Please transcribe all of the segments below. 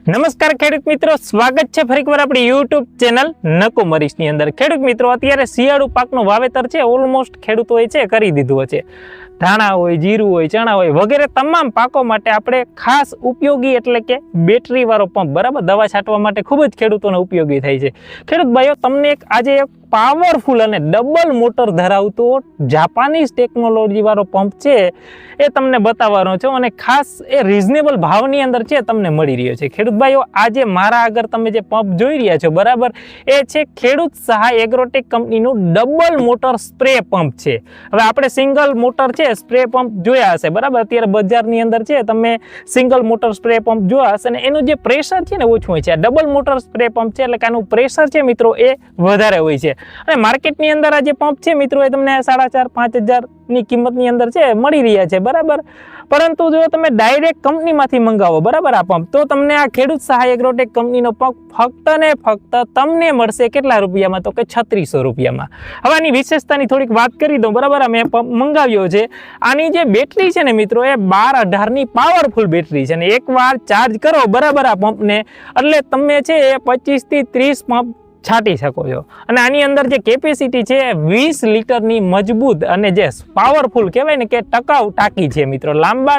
નમસ્કાર ખેડૂત મિત્રો, સ્વાગત છે ફરીકવાર આપણી યુટ્યુબ ચેનલ નકોમરીશની અંદર। ખેડૂત મિત્રો, અત્યારે શિયાળુ પાકનું વાવેતર છે ઓલમોસ્ટ ખેડૂતોએ છે કરી દીધું છે। ધાણા હોય, જીરું હોય, ચણા હોય વગેરે તમામ પાકો માટે આપણે ખાસ ઉપયોગી એટલે કે બેટરી વાળો પંપ બરાબર દવા છાંટવા માટે ખૂબ જ ખેડૂતોને ઉપયોગી થાય છે। ખેડૂત ભાઈઓ, તમને આજે એક પાવરફુલ અને ડબલ મોટર ધરાવતો જાપાનીઝ ટેકનોલોજી વાળો પંપ છે એ તમને બતાવવાનો છે અને ખાસ એ રીઝનેબલ ભાવની અંદર છે તમને મળી રહ્યો છે। ખેડૂત ભાઈઓ, આજે મારા આગળ તમે જે પંપ જોઈ રહ્યા છો બરાબર, એ છે ખેડૂત સહાય એગ્રોટેક કંપનીનું ડબલ મોટર સ્પ્રે પંપ છે। હવે આપણે સિંગલ મોટર છે સ્પ્રે પંપ જોયા હશે બરાબર, અત્યારે બજારની અંદર છે તમે સિંગલ મોટર સ્પ્રે પંપ જોયા હશે અને એનું જે પ્રેશર છે ને ઓછું હોય છે। આ ડબલ મોટર સ્પ્રે પંપ છે એટલે કે આનું પ્રેશર છે મિત્રો એ વધારે હોય છે અને માર્કેટની અંદર આ જે પંપ છે મિત્રો એ તમને 4,500-5,000 ની કિંમતની અંદર છે મળી રહ્યા છે બરાબર। પરંતુ જો તમે ડાયરેક્ટ કંપનીમાંથી મંગાવો બરાબર આ પંપ, તો તમને આ ખેડૂત સહાય એગ્રોટેક કંપનીનો પંપ ફક્ત ને ફક્ત તમને મળશે કેટલા રૂપિયામાં, તો કે 3600 રૂપિયામાં। હવે આની વિશેષતાની થોડીક વાત કરી દઉં બરાબર। આ મેં પંપ મંગાવ્યો છે, આની જે બેટરી છે ને મિત્રો એ 12-18 ની પાવરફુલ બેટરી છે અને એકવાર ચાર્જ કરો બરાબર આ પંપને એટલે તમે છે એ 25 થી 30 પંપ છાંટી શકો છો અને આની અંદર જે કેપેસિટી છે 20 લીટરની મજબૂત અને જે પાવરફુલ કહેવાય ને કે ટકાઉ ટાંકી છે મિત્રો। લાંબા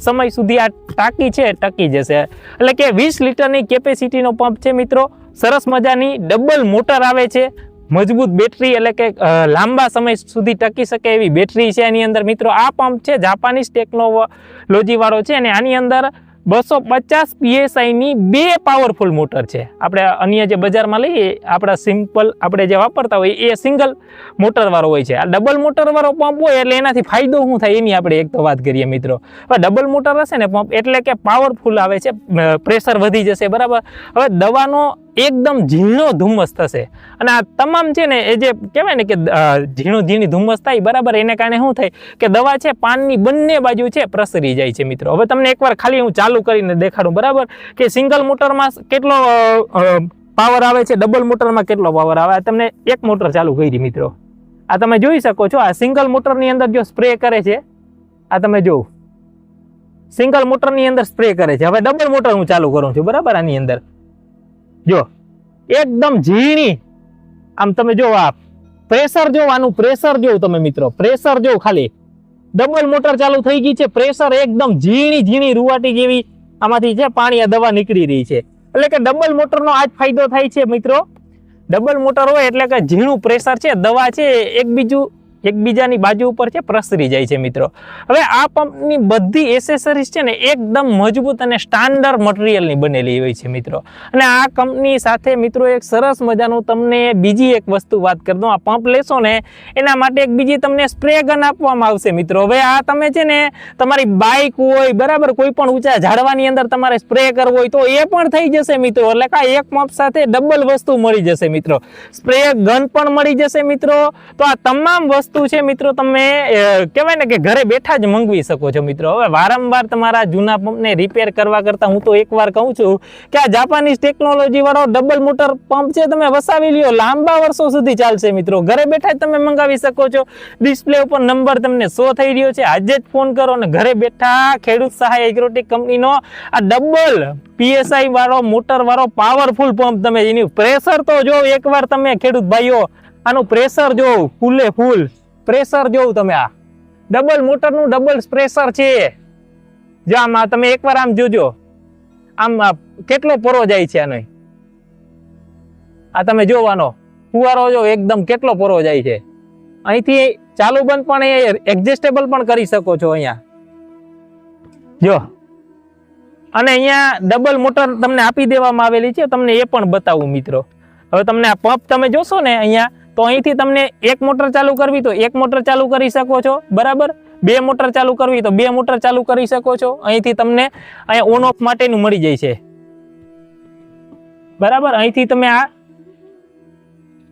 સમય સુધી આ ટાંકી છે ટકી જશે એટલે કે 20 લીટરની કેપેસિટીનો પંપ છે મિત્રો। સરસ મજાની ડબલ મોટર આવે છે, મજબૂત બેટરી એટલે કે લાંબા સમય સુધી ટકી શકે એવી બેટરી છે આની અંદર મિત્રો। આ પંપ છે જાપાનીઝ ટેકનોલોજી વાળો છે અને આની અંદર 250 PSI ની 2 પાવરફુલ મોટર છે। આપણે અન્ય જે બજારમાં લઈએ આપણા સિમ્પલ આપણે જે વાપરતા હોય એ સિંગલ મોટર વાળો હોય છે। આ ડબલ મોટર વાળો પંપ હોય એટલે એનાથી ફાયદો શું થાય એની આપણે એક તો વાત કરીએ મિત્રો। હવે ડબલ મોટર હશે ને પંપ એટલે કે પાવરફુલ આવે છે, પ્રેશર વધી જશે બરાબર। હવે દવાનો એકદમ ઝીણો ધુમ્મસ થશે અને આ તમામ છે ને એ જે કહેવાય ને કે ઝીણી ધુમ્મસ થાય બરાબર, એને કારણે શું થાય કે દવા છે પાનની બંને બાજુ છે પ્રસરી જાય છે મિત્રો। હવે તમને એકવાર ખાલી હું ચાલુ કરીને દેખાડું બરાબર કે સિંગલ મોટરમાં કેટલો પાવર આવે છે, ડબલ મોટરમાં કેટલો પાવર આવે। તમને એક મોટર ચાલુ કરી મિત્રો, આ તમે જોઈ શકો છો। આ સિંગલ મોટરની અંદર જો સ્પ્રે કરે છે, આ તમે જો સિંગલ મોટરની અંદર સ્પ્રે કરે છે। હવે ડબલ મોટર હું ચાલુ કરું છું બરાબર, આની અંદર જો એકદમ ઝીણી આમ તમે જો આ પ્રેશર જો, આનું પ્રેશર જો તમે મિત્રો, પ્રેશર જો ખાલી ડબલ મોટર ચાલુ થઈ ગઈ છે, પ્રેશર એકદમ ઝીણી રૂવાટી જેવી આમાંથી છે પાણી આ દવા નીકળી રહી છે। એટલે કે ડબલ મોટરનો આ જ ફાયદો થાય છે મિત્રો। ડબલ મોટર હોય એટલે કે ઝીણું પ્રેશર છે, દવા છે એકબીજાની બાજુ ઉપર છે પ્રસરી જાય છે મિત્રો। હવે આ પંપની બધી એસેસરીઝ છે ને એકદમ મજબૂત અને સ્ટાન્ડર્ડ મટીરિયલની બનેલી હોય છે મિત્રો। અને આ કંપની સાથે મિત્રો એક સરસ મજાનું તમને બીજી એક વસ્તુ વાત કરી દઉં, આ પંપ લેશો ને એના માટે એક બીજી તમને સ્પ્રે ગન આપવામાં આવશે મિત્રો। હવે આ તમે છે ને તમારી બાઇક હોય બરાબર, કોઈ પણ ઊંચા ઝાડવાની અંદર તમારે સ્પ્રે કરવો હોય તો એ પણ થઈ જશે મિત્રો। એટલે કે એક પંપ સાથે ડબલ વસ્તુ મળી જશે મિત્રો, સ્પ્રે ગન પણ મળી જશે મિત્રો। તો આ તમામ વસ્તુ છે મિત્રો તમે કહેવાય ને કે ઘરે બેઠા જ મંગવી શકો છો મિત્રો। હવે વારંવાર તમારા જૂના પંપને રિપેર કરવા કરતા હું તો એકવાર કહું છું કે આ જાપાનીઝ ટેકનોલોજી વાળો ડબલ મોટર પંપ છે તમે વસાવી લ્યો, લાંબા વર્ષો સુધી ચાલશે મિત્રો। ઘરે બેઠા જ તમે મંગાવી શકો છો, ડિસ્પ્લે ઉપર નંબર તમને શો થઈ રહ્યો છે, આજે જ ફોન કરો અને ઘરે બેઠા ખેડૂત સહાય એગ્રોટેક કંપનીનો આ ડબલ PSI વાળો મોટર વાળો પાવરફુલ પંપ તમે એની પ્રેશર તો જો એકવાર તમે ખેડૂત ભાઈઓ, આનું પ્રેશર જો ફૂલે ફૂલ પ્રેશર જોવું તમે, આ ડબલ મોટરનું ડબલ પ્રેશર છે। જો આમાં તમે એકવાર આમ જોજો, આમ કેટલો પરો જાય છે આનો, આ તમે જોવાનો ફુવારો જો એકદમ કેટલો પરો જાય છે। અહીંથી ચાલુ બંધ પણ એ એડજસ્ટેબલ પણ કરી શકો છો અહીંયા જો। અને અહીંયા ડબલ મોટર તમને આપી દેવામાં આવેલી છે, તમને એ પણ બતાવું મિત્રો। હવે તમને આ પંપ તમે જોશો ને અહીંયા, તો અહીંથી તમને એક મોટર ચાલુ કરવી તો એક મોટર ચાલુ કરી શકો છો બરાબર, 2 મોટર ચાલુ કરવી તો 2 મોટર ચાલુ કરી શકો છો। અહીંથી તમને અહીંયા ઓન ઓફ માટેનું મળી જાય છે બરાબર, અહીંથી તમે આ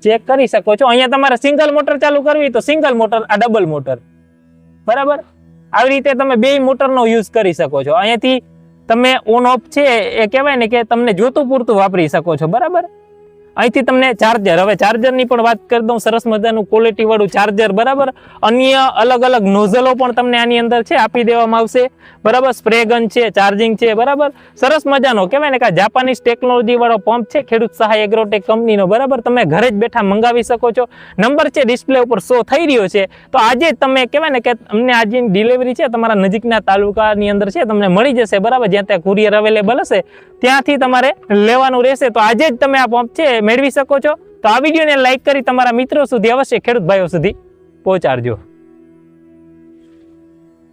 ચેક કરી શકો છો। અહીંયા તમારે સિંગલ મોટર ચાલુ કરવી તો સિંગલ મોટર, આ ડબલ મોટર બરાબર, આવી રીતે તમે 2 મોટરનો યુઝ કરી શકો છો। અહીંયાથી તમે ઓન ઓફ છે એ કહેવાય ને કે તમને જોતું પૂરતું વાપરી શકો છો બરાબર। અહીંથી તમને ચાર્જર, હવે ચાર્જરની પણ વાત કરી દઉં, સરસ મજાનું ક્વોલિટી વાળું ચાર્જર, બરાબર. અન્ય અલગ અલગ નોઝલો પણ તમને આની અંદર છે આપી દેવામાં આવશે, બરાબર. સ્પ્રે ગન છે, ચાર્જિંગ છે, બરાબર. સરસ મજાનો કહેવાય ને કે જાપાનીઝ ટેકનોલોજી વાળો પંપ છે ખેડૂત સહાય એગ્રોટેક કંપનીનો, બરાબર. તમે ઘરે જ બેઠા મંગાવી શકો છો. નંબર છે ડિસ્પ્લે ઉપર શો થઈ રહ્યો છે. તો આજે જ તમે કહેવાય ને કે અમને આજે ડિલિવરી છે તમારા નજીકના તાલુકાની અંદર છે તમને મળી જશે, બરાબર. જ્યાં ત્યાં કુરિયર અવેલેબલ હશે ત્યાંથી તમારે લેવાનું રહેશે. તો આજે જ તમે આ પંપ છે મેળવી શકો છો. તો આ વિડીયોને લાઈક કરી તમારા મિત્રો સુધી અવશ્ય ખેડૂત ભાઈઓ સુધી પહોંચાડજો.